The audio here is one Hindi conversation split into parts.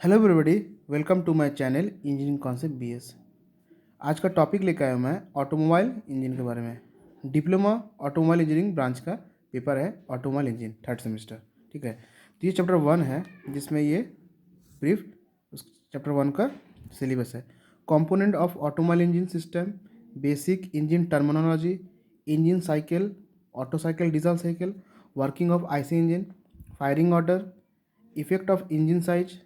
Hello everybody, welcome to my channel engineering concept BS. आज का टॉपिक लेकर आया हूँ मैं ऑटोमोबाइल इंजन के बारे में। डिप्लोमा ऑटोमोबाइल इंजीनियरिंग ब्रांच का पेपर है ऑटोमोबाइल इंजन थर्ड सेमेस्टर। ठीक है, तो ये चैप्टर 1 है जिसमें ये ब्रीफ उस चैप्टर 1 का सिलेबस है। Component of automobile engine system, basic engine terminology, engine cycle, auto cycle, diesel cycle, working of IC engine, firing order, effect of engine size,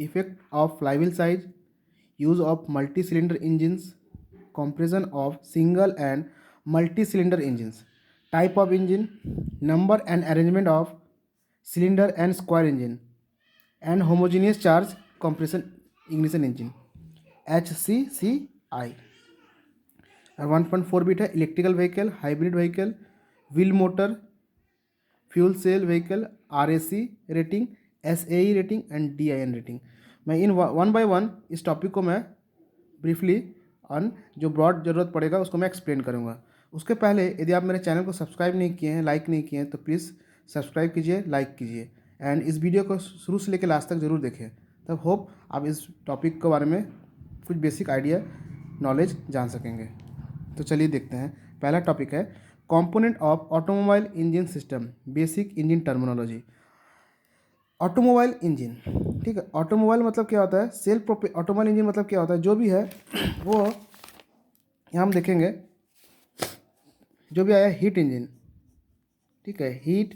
effect of flywheel size, use of multi-cylinder engines, comparison of single and multi-cylinder engines, type of engine, number and arrangement of cylinder and square engine, and homogeneous charge compression ignition engine HCCI। और 1.4 बिट है electrical vehicle, hybrid vehicle, wheel motor, fuel cell vehicle, RAC rating, SAE rating and DIN rating. मैं इन वन बाय वन इस टॉपिक को मैं ब्रीफली ऑन जो ब्रॉड ज़रूरत पड़ेगा उसको मैं एक्सप्लेन करूँगा। उसके पहले यदि आप मेरे चैनल को सब्सक्राइब नहीं किए हैं, लाइक नहीं किए हैं, तो प्लीज़ सब्सक्राइब कीजिए, लाइक कीजिए एंड इस वीडियो को शुरू से लेकर लास्ट तक ज़रूर देखें। तब होप आप इस टॉपिक के बारे में कुछ बेसिक आइडिया नॉलेज जान सकेंगे। तो चलिए देखते हैं। पहला टॉपिक है component of automobile engine system, basic engine terminology. Automobile engine, ठीक है, ऑटोमोबाइल मतलब क्या होता है, सेल्फ ऑटोमोबाइल इंजन मतलब क्या होता है, जो भी है वो यहाँ हम देखेंगे। जो भी आया हीट इंजन, ठीक है, हीट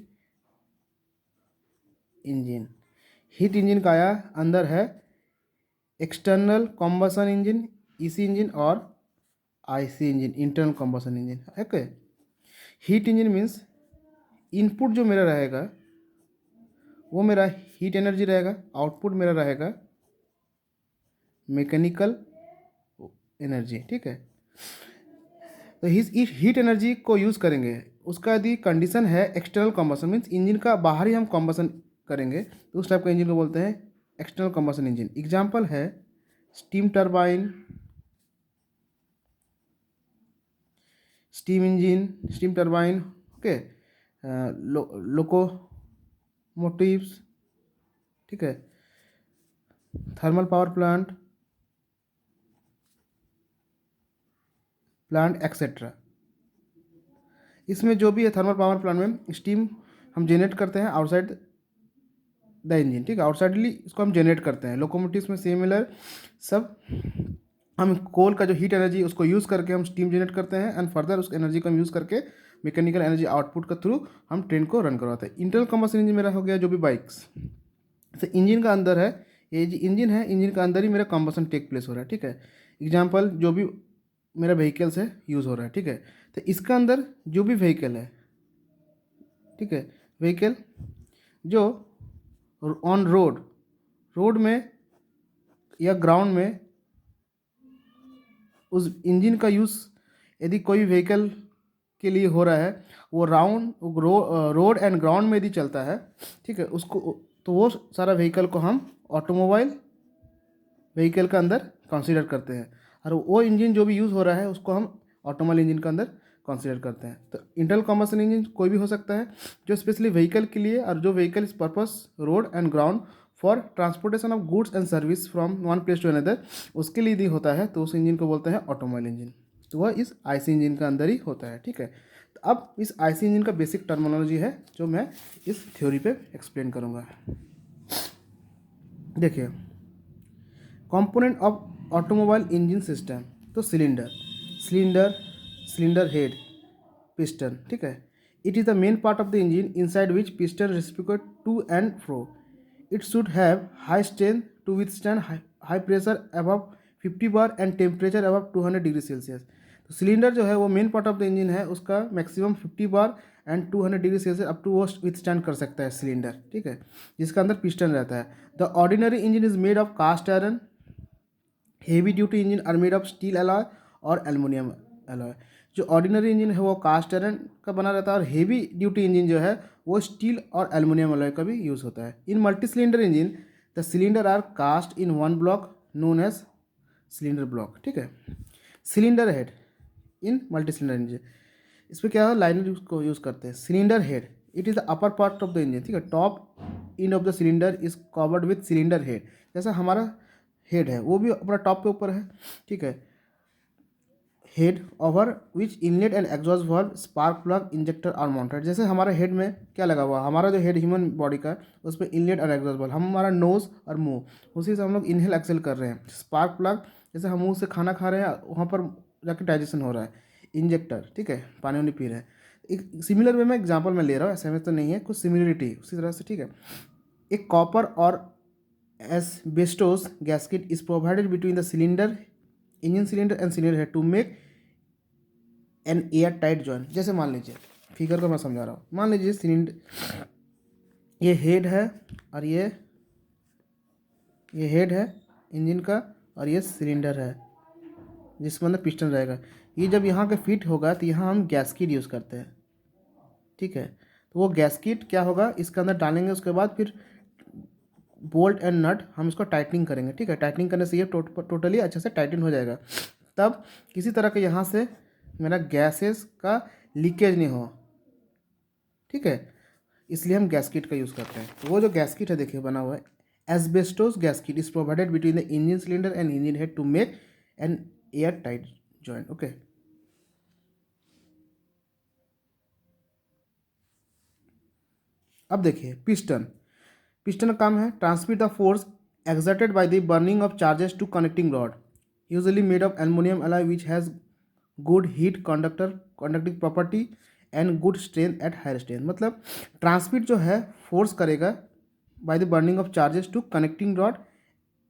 इंजन, हीट इंजन का आया अंदर है external combustion engine, EC engine और IC engine, internal combustion engine है क्या। हीट इंजन मीन्स इनपुट जो मेरा रहेगा वो मेरा हीट एनर्जी रहेगा, आउटपुट मेरा रहेगा मैकेनिकल एनर्जी। ठीक है, तो इस हीट एनर्जी को यूज़ करेंगे। उसका यदि कंडीशन है एक्सटर्नल कॉम्बसन मीन्स इंजन का बाहर ही हम कॉम्बसन करेंगे, तो उस टाइप का इंजन को बोलते हैं एक्सटर्नल कॉम्बसन इंजन। एग्जाम्पल है steam turbine, steam engine, steam turbine, okay, locomotives, ठीक है, थर्मल पावर प्लांट एक्सेट्रा। इसमें जो भी है थर्मल पावर प्लांट में स्टीम हम जनरेट करते हैं आउटसाइड द इंजन, ठीक है, आउटसाइडली इसको हम जनरेट करते हैं। लोकोमोटिव्स में सिमिलर सब हम कोल का जो हीट एनर्जी उसको यूज़ करके हम स्टीम जनरेट करते हैं एंड फर्दर उस एनर्जी को हम यूज़ करके मैकेनिकल एनर्जी आउटपुट के थ्रू हम ट्रेन को रन करवाते हैं। इंटरनल कम्बसन इंजन मेरा हो गया जो भी बाइक्स से इंजन का अंदर है, ये जो इंजन है इंजन का अंदर ही मेरा कम्बसन टेक प्लेस हो रहा है। ठीक है, एग्जाम्पल जो भी मेरा व्हीकल से यूज़ हो रहा है, ठीक है, तो इसका अंदर जो भी व्हीकल है, ठीक है, व्हीकल जो ऑन रोड में या ग्राउंड में उस इंजन का यूज़ यदि कोई व्हीकल के लिए हो रहा है, वो रोड एंड ग्राउंड में यदि चलता है, ठीक है, उसको तो वो सारा व्हीकल को हम ऑटोमोबाइल व्हीकल का अंदर कंसीडर करते हैं। और वो इंजन जो भी यूज़ हो रहा है उसको हम ऑटोमोबाइल इंजन का अंदर कंसीडर करते हैं। तो इंटरनल कम्बसन इंजन कोई भी हो सकता है जो स्पेशली व्हीकल के लिए और जो व्हीकल इस purpose road and ground for transportation of goods and service from one place to another, उसके लिए यदि होता है तो उस इंजन को बोलते हैं ऑटोमोबाइल इंजन। तो वह इस IC इंजन का अंदर ही होता है। ठीक है, तो अब इस IC इंजन का बेसिक टर्मिनोलॉजी है जो मैं इस थ्योरी पे एक्सप्लेन करूँगा। देखिए, component of automobile engine system, तो सिलेंडर हेड, पिस्टन, ठीक है, it is the main part of the engine inside which piston reciprocate to and fro. It should have high strength to withstand high pressure above 50 bar and temperature above 200 degree Celsius. तो सिलेंडर जो है वो main part of the engine है, उसका maximum 50 bar and 200 degree Celsius up to वो विथस्टैंड कर सकता है सिलेंडर, ठीक है, जिसका अंदर पिस्टन रहता है। The ordinary engine is made of cast iron, heavy duty engine are made of steel alloy और एल्युमिनियम अलॉय। जो ऑर्डिनरी इंजन है वो कास्ट आयरन का बना रहता है और हेवी ड्यूटी इंजन जो है वो स्टील और एल्युमिनियम अलॉय का भी यूज़ होता है। In multi cylinder engine the cylinder are cast in one block known as cylinder block. ठीक है, cylinder head in multi cylinder engine, इस पर क्या है, लाइनर को यूज़ करते हैं। Cylinder head, it is the upper part of the engine, ठीक है, top end of the cylinder is covered with cylinder head. जैसा हमारा हेड है वो भी अपना टॉप पे ऊपर है, ठीक है। Head over which inlet and exhaust valve spark plug injector are mounted. जैसे हमारे हेड में क्या लगा हुआ, हमारा जो हेड ह्यूमन बॉडी का उस पर इनलेट और एग्जॉस्ट वाल्व, हमारा नोज और मुंह, उसी से हम लोग इनहेल एक्सेल कर रहे हैं। स्पार्क प्लग जैसे हम मुंह से खाना खा रहे हैं वहाँ पर जाके डाइजेशन हो रहा है। इंजेक्टर, ठीक है, पानी वानी पी रहे हैं। एक सिमिलर वे में एग्जाम्पल मैं ले रहा हूँ, ऐसे में तो नहीं है, कुछ सिमिलरिटी उसी तरह से, ठीक है। एक कॉपर और asbestos gasket is provided between the cylinder, engine cylinder and cylinder head to make an air tight joint। जैसे मान लीजिए, फिगर को मैं समझा रहा हूँ, मान लीजिए सिलेंडर, ये हेड है और ये हेड है इंजन का, और ये सिलेंडर है जिसमें अंदर पिस्टन रहेगा। ये जब यहाँ के फिट होगा तो यहाँ हम गैस्केट यूज़ करते हैं, ठीक है। तो वो गैस्केट क्या होगा, इसके अंदर डालेंगे, उसके बाद फिर बोल्ट एंड नट हम इसको टाइटनिंग करेंगे, ठीक है। टाइटनिंग करने से ये टोटली अच्छे से टाइटन हो जाएगा। तब किसी तरह के यहाँ से मेरा गैसेस का लीकेज नहीं हो, ठीक है, इसलिए हम गैस्केट का यूज़ करते हैं। तो वो जो गैस्केट है देखिए बना हुआ है, asbestos gasket is provided between the engine cylinder and engine head to make an air tight joint, okay. अब देखिए पिस्टन, पिस्टन का काम है transmit the force exerted by the burning of charges to connecting rod, usually made of aluminum alloy which has good heat conducting property and good strength at higher strength। मतलब ट्रांसमिट जो है फोर्स करेगा by the burning of charges to connecting rod,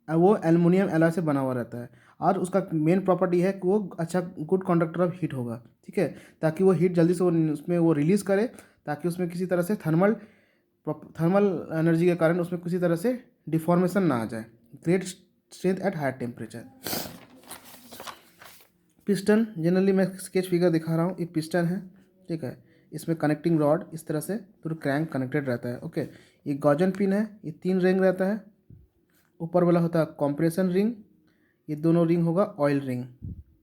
वो एलुमिनियम एलॉय से बना हुआ रहता है, और उसका मेन प्रॉपर्टी है कि वो अच्छा गुड कंडक्टर ऑफ हीट होगा, ठीक है, ताकि वो हीट जल्दी से उसमें वो रिलीज़ करे, ताकि उसमें किसी तरह से थर्मल एनर्जी के कारण उसमें किसी तरह से डिफॉर्मेशन ना आ जाए। Great strength at higher temperature. Piston generally मैं स्केच फिगर दिखा रहा हूँ, ये पिस्टन है, ठीक है। इसमें कनेक्टिंग रॉड इस तरह से थ्रू क्रैंक कनेक्टेड रहता है, ओके। ये गॉजन पिन है, ये 3 रिंग रहता है, ऊपर वाला होता है कॉम्प्रेशन रिंग, ये दोनों रिंग होगा ऑयल रिंग,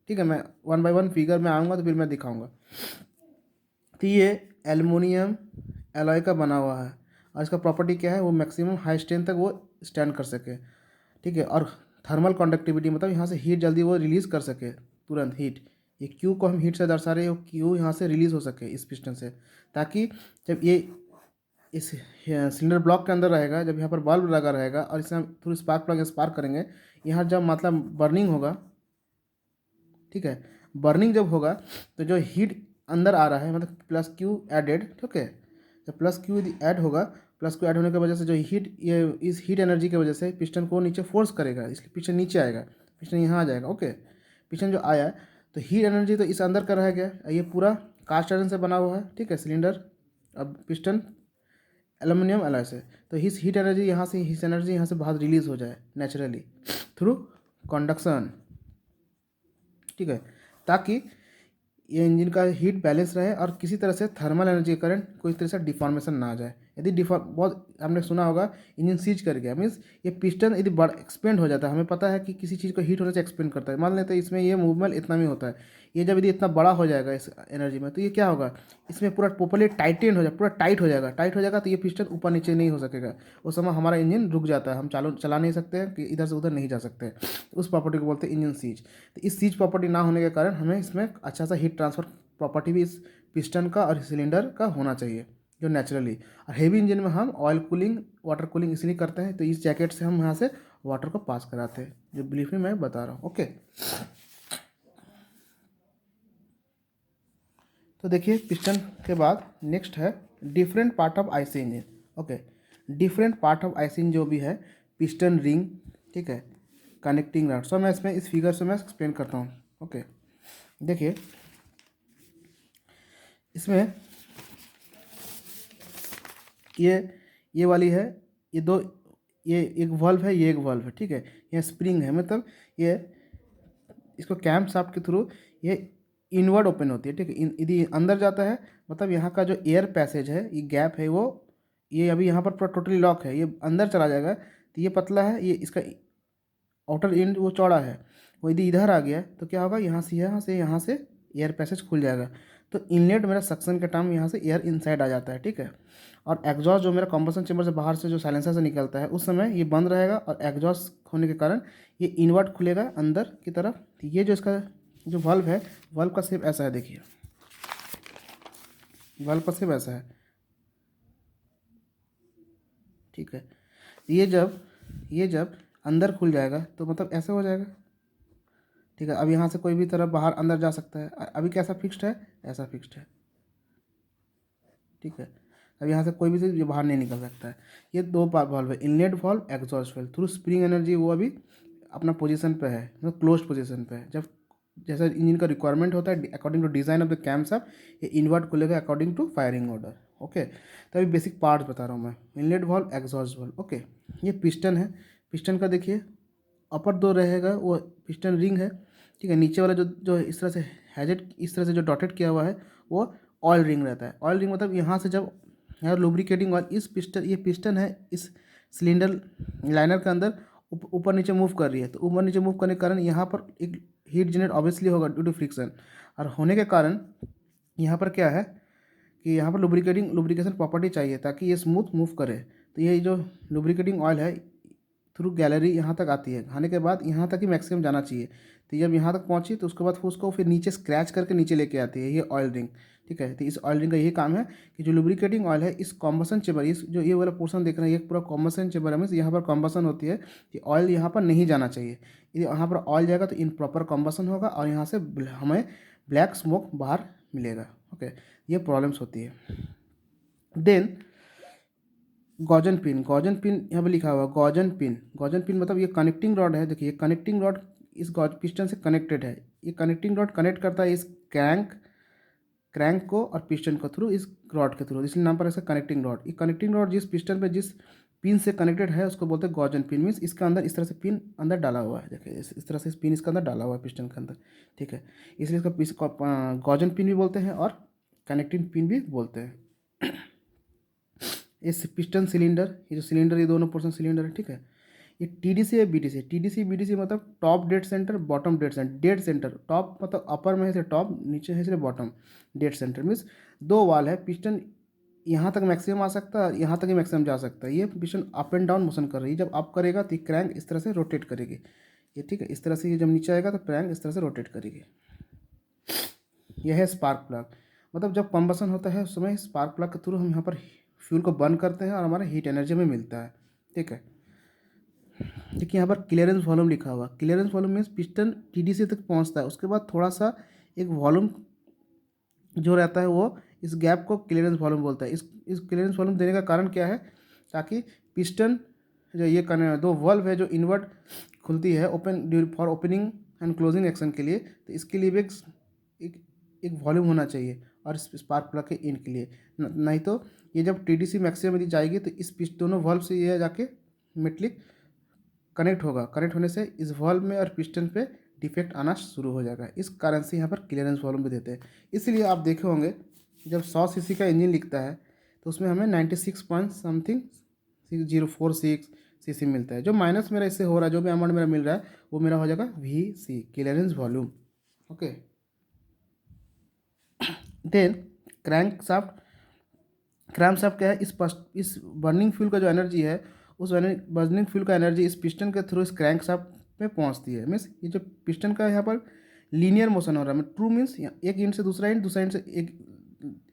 ठीक है। मैं 1 बाय 1 फिगर में आऊँगा तो फिर मैं दिखाऊँगा। तो ये एलुमिनियम एलॉय का बना हुआ है, और इसका प्रॉपर्टी क्या है, वो मैक्सिमम हाई स्ट्रेंथ तक वो स्टैंड कर सके, ठीक है। और थर्मल कंडक्टिविटी मतलब यहाँ से हीट जल्दी वो रिलीज़ कर सके, तुरंत हीट। ये क्यू को हम हीट से दर्शा रहे हैं, क्यू यहाँ से रिलीज़ हो सके इस पिस्टन से, ताकि जब ये इस सिलेंडर ब्लॉक के अंदर रहेगा, जब यहाँ पर बल्ब लगा रहेगा और इसे हम थ्रू स्पार्क प्लग स्पार्क करेंगे, यहाँ जब मतलब बर्निंग होगा, ठीक है, बर्निंग जब होगा तो जो हीट अंदर आ रहा है मतलब प्लस क्यू एडेड, ठीक है, जब प्लस क्यू यदि ऐड होगा, प्लस क्यू ऐड होने की वजह से जो हीट, ये इस हीट एनर्जी की वजह से पिस्टन को नीचे फोर्स करेगा, इसलिए पिस्टन नीचे आएगा, पिस्टन यहाँ आ जाएगा, ओके। पिस्टन जो आया तो हीट एनर्जी तो इस अंदर का रह गया, ये पूरा कास्ट आयरन से बना हुआ है, ठीक है, सिलेंडर। अब पिस्टन एल्यूमिनियम एलॉय से, तो हिस हीट एनर्जी यहाँ से, हिस एनर्जी यहाँ से बाहर रिलीज हो जाए नेचुरली थ्रू कंडक्शन, ठीक है, ताकि ये इंजन का हीट बैलेंस रहे और किसी तरह से थर्मल एनर्जी के कारण कोई तरह से डिफॉर्मेशन ना आ जाए। यदि बहुत आपने सुना होगा इंजन सीज कर गया, मीन्स ये पिस्टन यदि बड़ा एक्सपेंड हो जाता है, हमें पता है कि किसी चीज़ को हीट होने से एक्सपेंड करता है, मान लेते हैं इसमें ये मूवमेंट इतना में होता है, ये जब यदि इतना बड़ा हो जाएगा इस एनर्जी में, तो ये क्या होगा, इसमें पूरा प्रॉपर्ली टाइटेन हो जाएगा, पूरा टाइट हो जाएगा, तो ये पिस्टन ऊपर नीचे नहीं हो सकेगा, उस समय हमारा इंजन रुक जाता है, हम चला नहीं सकते हैं कि इधर से उधर नहीं जा सकते, उस प्रॉपर्टी को बोलते हैं इंजन सीज। तो इस सीज प्रॉपर्टी ना होने के कारण हमें इसमें अच्छा सा हीट ट्रांसफर प्रॉपर्टी भी इस पिस्टन का और सिलेंडर का होना चाहिए जो नेचुरली। और हेवी इंजन में हम ऑयल कूलिंग, वाटर कूलिंग इसलिए करते हैं, तो इस जैकेट से हम यहाँ से वाटर को पास कराते हैं, जो ब्रीफली मैं बता रहा हूँ, ओके। तो देखिए पिस्टन के बाद नेक्स्ट है different part of IC engine, okay. Different part of IC engine जो भी है, पिस्टन रिंग, ठीक है, कनेक्टिंग रॉड, सो मैं इसमें इस फिगर से मैं एक्सप्लेन करता हूँ, ओके। देखिए इसमें ये वाली है, ये दो, ये एक वाल्व है, ये एक वाल्व है, ठीक है, ये स्प्रिंग है, मतलब ये इसको कैम शाफ्ट के थ्रू ये इनवर्ड ओपन होती है, ठीक है। यदि अंदर जाता है मतलब यहाँ का जो एयर पैसेज है, ये गैप है, वो ये अभी यहाँ पर पूरा टोटली लॉक है, ये अंदर चला जाएगा, तो ये पतला है, ये इसका आउटर एंड वो चौड़ा है, वो यदि इधर आ गया तो क्या होगा, यहाँ से एयर पैसेज खुल जाएगा, तो इनलेट मेरा सक्शन के टाइम यहाँ से एयर इनसाइड आ जाता है, ठीक है। और एग्जॉस्ट जो मेरा कंबसन चेंबर से बाहर से जो साइलेंसर से निकलता है उस समय ये बंद रहेगा, और एग्जॉस्ट होने के कारण ये इनवर्ट खुलेगा अंदर की तरफ। तो ये जो इसका जो वाल्व है, वाल्व का शेप ऐसा है, देखिए वाल्व का शेप ऐसा है, ठीक है। ये जब अंदर खुल जाएगा तो मतलब ऐसे हो जाएगा, ठीक है। अब यहाँ से कोई भी तरफ बाहर अंदर जा सकता है। अभी कैसा फिक्स्ड है, ऐसा फिक्स्ड है, ठीक है। अब यहाँ से कोई भी चीज़ बाहर नहीं निकल सकता है। ये दो वाल्व है, inlet valve, exhaust valve. Through spring energy वो अभी अपना पोजीशन पे है, मतलब क्लोज पोजीशन पे है। जब जैसा इंजन का रिक्वायरमेंट होता है according to design of the cam shaft, ये इन्वर्ट खुलेगा according to firing order, okay. तो अभी बेसिक पार्ट्स बता रहा हूँ मैं, inlet valve, exhaust valve, okay. ये पिस्टन है, पिस्टन का देखिए अपर दो रहेगा वो पिस्टन रिंग है, ठीक है। नीचे वाला जो जो इस तरह से हैजेट इस तरह से जो डॉटेड किया हुआ है वो ऑयल रिंग रहता है। ऑयल रिंग मतलब यहाँ से जब यहाँ लुब्रिकेटिंग ऑयल इस पिस्टन, ये पिस्टन है इस सिलेंडर लाइनर के अंदर ऊपर नीचे मूव कर रही है। तो ऊपर नीचे मूव करने के कारण यहाँ पर एक हीट जनरेट ऑब्वियसली होगा ड्यू टू फ्रिक्शन, और होने के कारण यहाँ पर क्या है कि यहाँ पर लुब्रिकेशन प्रॉपर्टी चाहिए ताकि ये स्मूथ मूव करे। तो ये जो लुब्रिकेटिंग ऑयल है थ्रू गैलरी यहाँ तक आती है, आने के बाद यहाँ तक ही मैक्सिमम जाना चाहिए। तो जब यहाँ तक पहुँची तो उसके बाद उसको फिर नीचे स्क्रैच करके नीचे लेके आती है ये ऑयल रिंग, ठीक है। तो इस ऑयल रिंग का यही काम है कि जो लुब्रिकेटिंग ऑयल है इस कॉम्बसन चेंबर, इस जो ये वाला पोर्शन देख रहे हैं ये पूरा कॉम्बसन चेंबर है, मीन्स यहाँ पर कॉम्बसन होती है कि ऑयल यहाँ पर नहीं जाना चाहिए। यदि यहाँ पर ऑयल जाएगा तो इन प्रॉपर कॉम्बसन होगा और यहाँ से हमें ब्लैक स्मोक बाहर मिलेगा, ओके। ये प्रॉब्लम्स होती है। देन गॉजन पिन यहाँ पे लिखा हुआ है गॉजन पिन मतलब ये कनेक्टिंग रॉड है। देखिए कनेक्टिंग रॉड इस पिस्टन से कनेक्टेड है। ये कनेक्टिंग रॉड कनेक्ट करता है इस क्रैंक को और पिस्टन को थ्रू इस रॉड के थ्रू, इसलिए नाम पर ऐसा कनेक्टिंग रॉड। ये कनेक्टिंग रॉड जिस पिस्टन पे जिस पिन से कनेक्टेड है उसको बोलते हैं गॉजन पिन। मीन्स इसके अंदर इस तरह से पिन अंदर डाला हुआ है, देखिए इस तरह से पिन इसके अंदर डाला हुआ है पिस्टन के अंदर, ठीक है। इसलिए इसका गॉजन पिन भी बोलते हैं और कनेक्टिंग पिन भी बोलते हैं। इस पिस्टन सिलेंडर, ये जो सिलेंडर ये दोनों पोर्शन सिलेंडर है, ठीक है। ये टीडीसी है बीडीसी मतलब top dead centre, bottom dead centre. Dead centre top मतलब अपर में है इसलिए टॉप, नीचे है इसलिए बॉटम। डेड सेंटर मीन्स दो वाल है, पिस्टन यहाँ तक मैक्सिमम आ सकता है, यहाँ तक ही मैक्सिमम जा सकता है। ये piston up and down motion कर रही है। जब अप करेगा तो क्रैंक इस तरह से रोटेट करेगी, ये ठीक है। इस तरह से ये जब नीचे आएगा तो क्रैंक इस तरह से रोटेट करेगी। यह है स्पार्क प्लग, मतलब जब कंबसन होता है उस समय स्पार्क प्लग के थ्रू हम यहाँ पर फ्यूल को बर्न करते हैं और हमारा हीट एनर्जी में मिलता है, ठीक है। देखिए यहाँ पर क्लियरेंस वॉल्यूम लिखा हुआ। Clearance volume means piston TDC तक पहुँचता है, उसके बाद थोड़ा सा एक वॉल्यूम जो रहता है वो इस गैप को क्लियरेंस वॉल्यूम बोलता है। इस क्लियरेंस वॉल्यूम देने का कारण क्या है, ताकि पिस्टन जो ये करने दो वाल्व है जो इनवर्ट खुलती है open for opening and closing action के लिए, तो इसके लिए भी एक वॉल्यूम होना चाहिए और स्पार्क प्लग के इन के लिए। नहीं तो ये जब टीडीसी मैक्सिमम यदि जाएगी तो इस दोनों वाल्व से ये जाके मेटलिक कनेक्ट होगा। कनेक्ट होने से इस वाल्व में और पिस्टन पे डिफेक्ट आना शुरू हो जाएगा। इस कारण से यहाँ पर क्लियरेंस वॉल्यूम भी देते हैं। इसलिए आप देखे होंगे जब 100 सीसी का इंजन लिखता है तो उसमें हमें 96 पॉइंट समथिंग 046 सीसी मिलता है। जो माइनस मेरा इससे हो रहा है, जो भी अमाउंट मेरा मिल रहा है वो मेरा हो जाएगा VC clearance volume, okay. Then crank shaft क्या है, इस बर्निंग फ्यूल का जो एनर्जी है उस बर्निंग फ्यूल का एनर्जी इस पिस्टन के थ्रू इस क्रैंक शाफ्ट में पहुंचती है। मीन्स ये जो पिस्टन का यहाँ पर लीनियर मोशन हो रहा है, ट्रू मीन्स एक इंच से दूसरा इंच से एक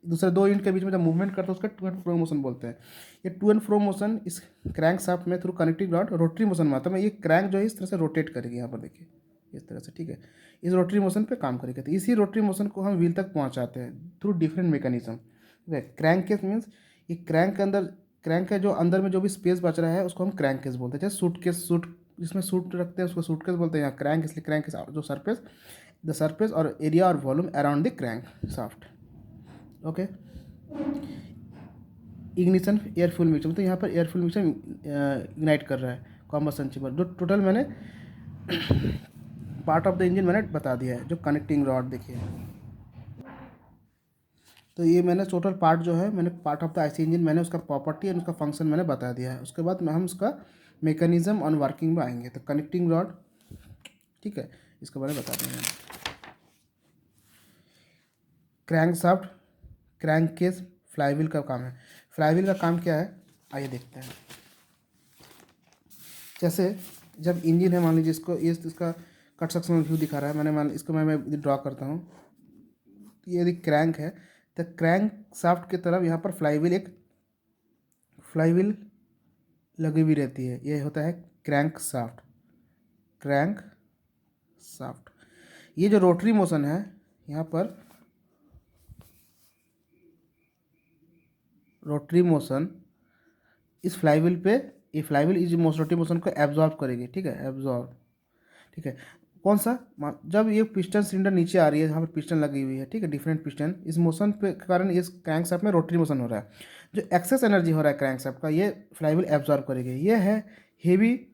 दूसरे दो इंट के बीच में जब मूवमेंट करता है उसका टू एंड फ्रो मोशन बोलते हैं। ये टू एंड फ्रो मोशन इस क्रैंक शाफ्ट में through connecting rod rotary motion में आता है। ये क्रैंक जो है इस तरह से रोटेट करेगी, यहाँ पर देखिए इस तरह से, ठीक है। इस रोटरी मोशन पे काम करेगी। तो इसी रोटरी मोशन को हम व्हील तक पहुंचाते हैं थ्रू डिफरेंट मैकेनिज्म, ठीक है। क्रैंक केस मीन्स ये क्रैंक के जो अंदर में जो भी स्पेस बच रहा है उसको हम क्रैंक केस बोलते हैं। जैसे सूट जिसमें सूट रखते हैं उसको सूट केस बोलते हैं, यहाँ क्रैंक इसलिए क्रैंक केस जो द सरफेस और एरिया और volume around the crank shaft, okay. Ignition air fuel mixer, तो यहाँ पर एयर फ्यूल मिक्सर इग्नाइट कर रहा है कॉम्बसन चेंबर। जो टोटल मैंने पार्ट ऑफ द इंजन मैंने बता दिया है। जो कनेक्टिंग रॉड देखिए, तो ये मैंने टोटल पार्ट जो है मैंने part of the IC engine मैंने उसका प्रॉपर्टी और उसका फंक्शन मैंने बता दिया है। उसके बाद हम उसका मैकेनिज्म ऑन वर्किंग में आएंगे। तो कनेक्टिंग रॉड, ठीक है, इसके बारे में बता देंगे। Crank shaft, crank case, flywheel का काम है। फ्लाईव्हील का काम क्या है, आइए देखते हैं। जैसे जब इंजन है, मान लीजिए इसको, ये इसका कट सेक्शनल व्यू दिखा रहा है, मान इसको मैं ड्रॉ करता हूँ। ये यदि क्रैंक है तो क्रैंक शाफ्ट की तरफ यहाँ पर फ्लाईव्हील लगी हुई रहती है, ये होता है क्रैंक शाफ्ट। क्रैंक शाफ्ट, ये जो रोटरी मोशन है यहाँ पर, रोटरी मोशन इस फ्लाईव्हील पे, ये फ्लाईव्हील इस रोटरी मोशन को एब्जॉर्ब करेगी, ठीक है, एब्जॉर्ब, ठीक है। कौन सा, जब ये पिस्टन सिलेंडर नीचे आ रही है, यहाँ पर पिस्टन लगी हुई है, ठीक है, डिफरेंट पिस्टन, इस मोशन पे के कारण इस क्रैंकशाफ्ट में रोटरी मोशन हो रहा है। जो एक्सेस एनर्जी हो रहा है क्रैंकशाफ्ट का, ये फ्लाईव्हील एब्जॉर्ब करेगी। ये है हेवी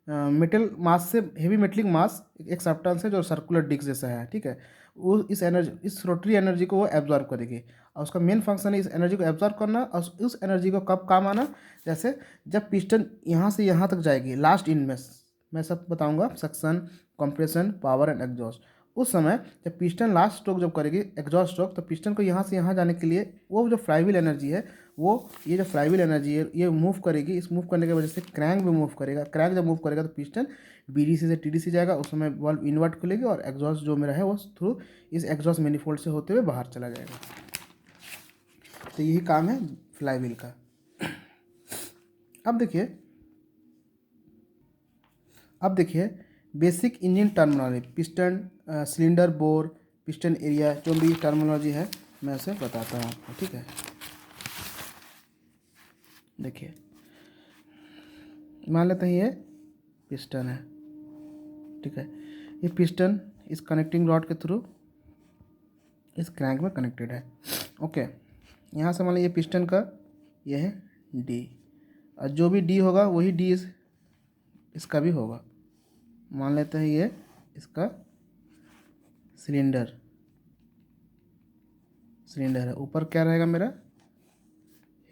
मेटल मास से, हेवी मेटलिक मास एक सब्सटेंस है जो सर्कुलर डिस्क जैसा है, ठीक है। वो इस एनर्जी, इस रोटरी एनर्जी को वो एब्जॉर्ब करेगी, और उसका मेन फंक्शन है इस एनर्जी को एब्जॉर्ब करना, और उस एनर्जी को कब काम आना, जैसे जब पिस्टन यहाँ से यहाँ तक जाएगी लास्ट इन में, मैं सब बताऊंगा, suction, compression, power and exhaust. उस समय जब पिस्टन लास्ट स्ट्रोक जब करेगी, एग्जॉस्ट स्ट्रोक, तो पिस्टन को यहाँ से यहाँ जाने के लिए वो जो फ्लाईव्हील एनर्जी है, वो ये जो फ्लाईव्हील एनर्जी है ये मूव करेगी। इस मूव करने की वजह से क्रैंक भी मूव करेगा। क्रैंक जब मूव करेगा तो पिस्टन बीडीसी से टीडीसी जाएगा, उस समय वाल्व इन्वर्ट खुलेगी और एग्जॉस्ट जो मेरा है वो थ्रू इस एग्जॉस्ट मैनिफोल्ड से होते हुए बाहर चला जाएगा। तो यही काम है फ्लाईव्हील का। अब देखिए basic engine terminology, piston, cylinder bore, piston area, जो भी टर्मिनोलॉजी है मैं उसे बताता हूँ आपको, ठीक है। देखिए मान लेते हैं ये पिस्टन है, ठीक है। ये पिस्टन इस कनेक्टिंग रॉड के थ्रू इस क्रैंक में कनेक्टेड है, ओके। यहाँ से मान लीजिए पिस्टन का ये है डी, और जो भी डी होगा वही डी इसका भी होगा। मान लेते हैं ये इसका सिलेंडर है, ऊपर क्या रहेगा मेरा,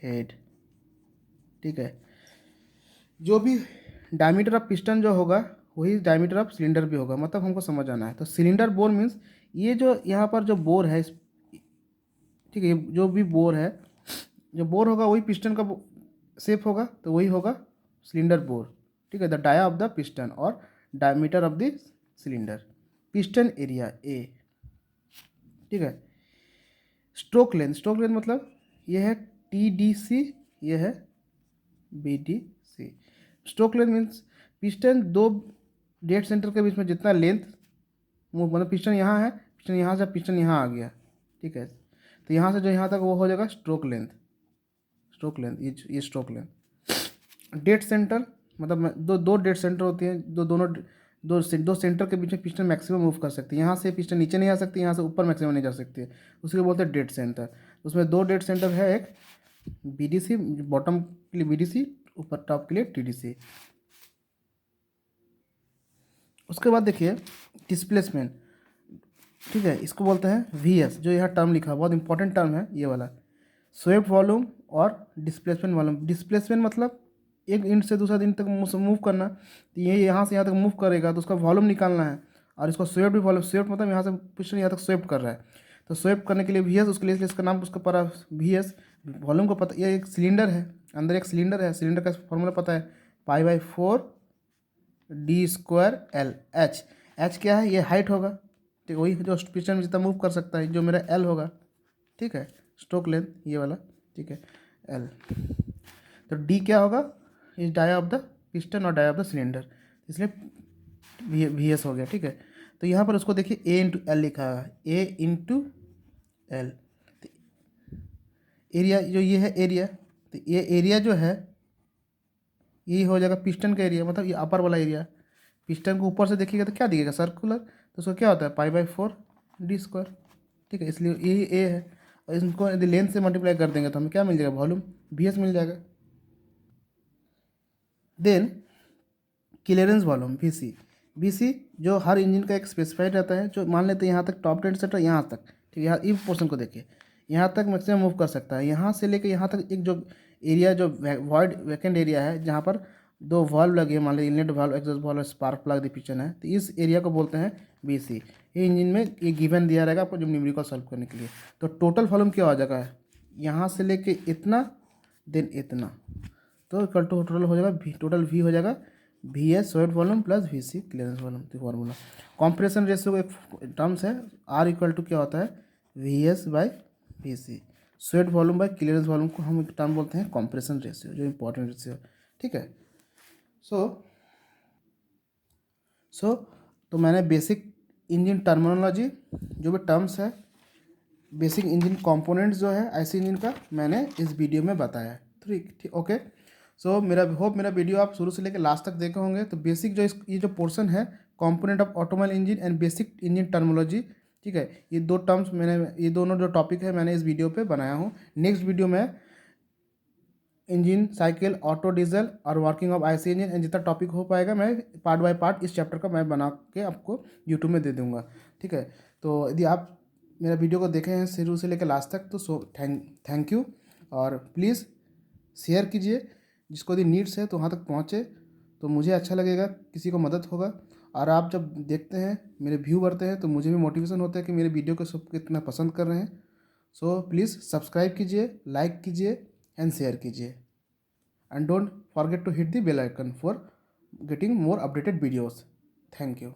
हेड, ठीक है। जो भी डायमीटर ऑफ पिस्टन जो होगा वही डायमीटर ऑफ सिलेंडर भी होगा, मतलब हमको समझ आना है। तो सिलेंडर बोर मीन्स ये जो यहाँ पर जो बोर है, ठीक है, जो भी बोर है, जो बोर होगा वही पिस्टन का शेप होगा, तो वही होगा सिलेंडर बोर, ठीक है। The dia of the piston और diameter of the cylinder. Piston area A, ठीक है। स्ट्रोक लेंथ मतलब ये है TDC, ये है BDC। Stroke length means piston दो डेड सेंटर के बीच में जितना लेंथ मूव, मतलब पिस्टन यहाँ है, पिस्टन यहाँ से पिस्टन यहाँ आ गया, ठीक है, तो यहाँ से जो यहाँ तक वो हो जाएगा स्ट्रोक लेंथ, ये स्ट्रोक लेंथ। डेड सेंटर मतलब दो डेड सेंटर होती हैं, दो सेंटर के बीच में पिस्टन मैक्सिमम मूव कर सकती है। यहाँ से पिस्टन नीचे नहीं आ सकती, यहाँ से ऊपर मैक्सिमम नहीं जा सकती है, उसको बोलते हैं डेड सेंटर। उसमें दो डेड सेंटर है, एक BDC, बॉटम के लिए BDC, ऊपर टॉप के लिए TDC। उसके बाद देखिए डिस्प्लेसमेंट, ठीक है, इसको बोलते हैं VS। जो यह टर्म लिखा, बहुत इंपॉर्टेंट टर्म है ये वाला, स्वेप्ट वॉल्यूम और डिस्प्लेसमेंट वॉल्यूम। डिस्प्लेसमेंट मतलब एक इंड से दूसरा इंड तक मूव करना, तो ये यहाँ से यहाँ तक मूव करेगा तो उसका वॉल्यूम निकालना है। और इसको स्वेप्ट भी वॉल्यूम, स्वेप्ट मतलब यहाँ से पिस्टन यहाँ तक स्वेप्ट कर रहा है, तो स्वेप्ट करने के लिए VS, उसके लिए इसका नाम उसका पड़ा VS। वॉल्यूम को पता, ये एक सिलेंडर है, अंदर एक सिलेंडर है, सिलेंडर का फॉर्मूला पता है, π/4d² L। H क्या है, ये हाइट होगा, ठीक है, वही जो पिस्टन में जितना मूव कर सकता है, जो मेरा L होगा, ठीक है, स्ट्रोक लेंथ ये वाला, ठीक है, L। तो D क्या होगा, इस डाया ऑफ द पिस्टन और डाया ऑफ द सिलेंडर, इसलिए VS हो गया, ठीक है। तो यहाँ पर उसको देखिए A/L लिखा है, A/L। तो एरिया जो ये है एरिया, तो ये एरिया जो है ये हो जाएगा पिस्टन का एरिया, मतलब ये अपर वाला एरिया। पिस्टन को ऊपर से देखिएगा तो क्या दिखेगा, सर्कुलर, तो उसको क्या होता है π/4d², ठीक है, इसलिए यही A है। और इसको यदि लेंथ से मल्टीप्लाई कर देंगे तो हमें क्या मिल जाएगा, वॉल्यूम VS मिल जाएगा। देन क्लियरेंस वॉल्यूम VC जो हर इंजन का एक स्पेसिफाइड रहता है, जो मान लेते हैं यहाँ तक टॉप डेड सेंटर यहाँ तक, ठीक है, यहाँ इस पोर्शन को देखिए, यहाँ तक मैक्सिमम मूव कर सकता है। यहाँ से लेकर यहाँ तक एक जो एरिया, जो वॉइड वैकेंट एरिया है, जहाँ पर दो वाल्व लगे हैं, मान लीजिए inlet valve, exhaust valve, spark plug piston है, तो इस एरिया को बोलते हैं BC। ये इंजन में ये गिवन दिया रहेगा आपको जब न्यूमेरिकल सॉल्व करने के लिए। तो टोटल वॉल्यूम क्या हो जाएगा, यहाँ से लेके इतना देन इतना, तो इक्वल टू टोटल हो जाएगा टोटल V हो जाएगा VS solid volume plus VC clearance volume. तो फॉर्मूला कॉम्प्रेशन रेशियो एक टर्म्स है, R इक्वल टू क्या होता है VS by VC, solid volume by clearance volume को हम एक टर्म बोलते हैं कॉम्प्रेशन रेशियो, जो इंपॉर्टेंट रेशियो है, ठीक है। सो तो मैंने बेसिक इंजन टर्मिनोलॉजी जो भी टर्म्स है, बेसिक इंजन कंपोनेंट्स जो है ऐसे इंजन का, मैंने इस वीडियो में बताया है। ठीक ओके। सो मेरा वीडियो आप शुरू से लेकर लास्ट तक देखे होंगे। तो बेसिक जो ये जो पोर्शन है component of automobile engine and basic engine terminology, ठीक है, ये दो टर्म्स ये दोनों जो टॉपिक है मैंने इस वीडियो पे बनाया हूँ। नेक्स्ट वीडियो में इंजन, साइकिल, ऑटो, डीजल और वर्किंग ऑफ IC इंजन, जितना टॉपिक हो पाएगा मैं पार्ट बाय पार्ट इस चैप्टर का मैं बना के आपको यूट्यूब में दे दूंगा, ठीक है। तो यदि आप मेरा वीडियो को देखे हैं शुरू से लेकर लास्ट तक, तो थैंक यू। और प्लीज़ शेयर कीजिए, जिसको यदि नीड्स है तो वहाँ तक पहुँचे, तो मुझे अच्छा लगेगा, किसी को मदद होगा। और आप जब देखते हैं मेरे व्यू बढ़ते हैं तो मुझे भी मोटिवेशन होता है कि मेरे वीडियो को सब कितना पसंद कर रहे हैं। सो प्लीज़ सब्सक्राइब कीजिए, लाइक कीजिए एंड शेयर कीजिए, and don't forget to hit the bell icon for getting more updated videos. Thank you.